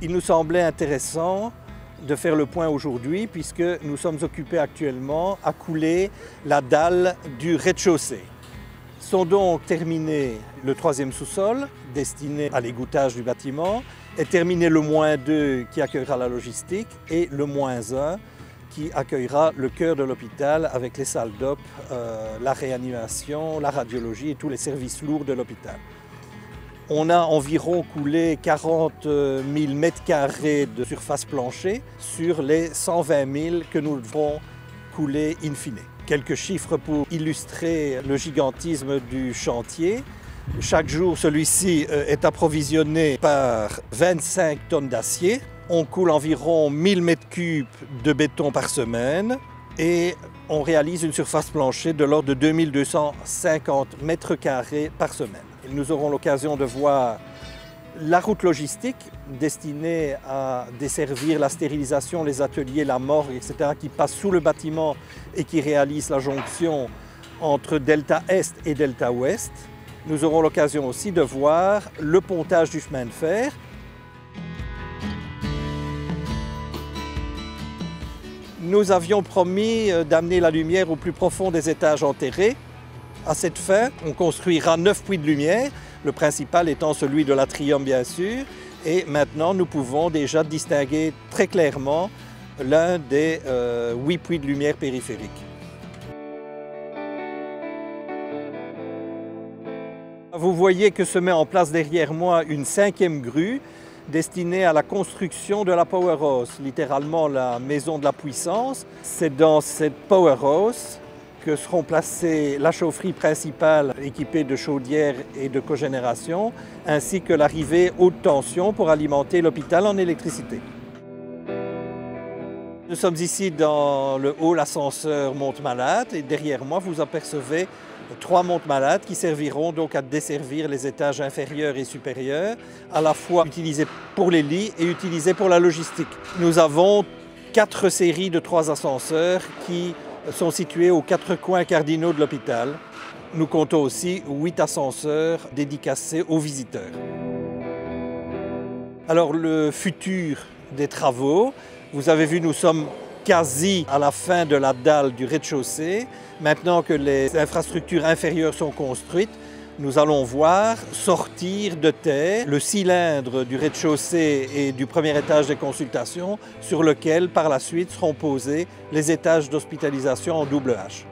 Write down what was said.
Il nous semblait intéressant de faire le point aujourd'hui puisque nous sommes occupés actuellement à couler la dalle du rez-de-chaussée. Sont donc terminés le 3e sous-sol destiné à l'égouttage du bâtiment, est terminé le -2 qui accueillera la logistique et le -1 qui accueillera le cœur de l'hôpital avec les salles d'op, la réanimation, la radiologie et tous les services lourds de l'hôpital. On a environ coulé 40 000 m² de surface plancher sur les 120 000 que nous devrons couler in fine. Quelques chiffres pour illustrer le gigantisme du chantier. Chaque jour, celui-ci est approvisionné par 25 tonnes d'acier. On coule environ 1000 m³ de béton par semaine et on réalise une surface plancher de l'ordre de 2250 m² par semaine. Nous aurons l'occasion de voir la route logistique destinée à desservir la stérilisation, les ateliers, la morgue, etc. qui passe sous le bâtiment et qui réalise la jonction entre Delta Est et Delta Ouest. Nous aurons l'occasion aussi de voir le pontage du chemin de fer. Nous avions promis d'amener la lumière au plus profond des étages enterrés. À cette fin, on construira 9 puits de lumière, le principal étant celui de l'atrium bien sûr. Et maintenant, nous pouvons déjà distinguer très clairement l'un des 8 puits de lumière périphériques. Vous voyez que se met en place derrière moi une 5e grue destinée à la construction de la Powerhouse, littéralement la maison de la puissance. C'est dans cette Powerhouse que seront placées la chaufferie principale équipée de chaudières et de cogénération, ainsi que l'arrivée haute tension pour alimenter l'hôpital en électricité. Nous sommes ici dans le hall ascenseur monte-malade et derrière moi vous apercevez 3 monte-malades qui serviront donc à desservir les étages inférieurs et supérieurs, à la fois utilisés pour les lits et utilisés pour la logistique. Nous avons 4 séries de 3 ascenseurs qui sont situés aux 4 coins cardinaux de l'hôpital. Nous comptons aussi 8 ascenseurs dédicacés aux visiteurs. Alors le futur des travaux, vous avez vu, nous sommes quasi à la fin de la dalle du rez-de-chaussée. Maintenant que les infrastructures inférieures sont construites, nous allons voir sortir de terre le cylindre du rez-de-chaussée et du premier étage des consultations sur lequel par la suite seront posés les étages d'hospitalisation en double H.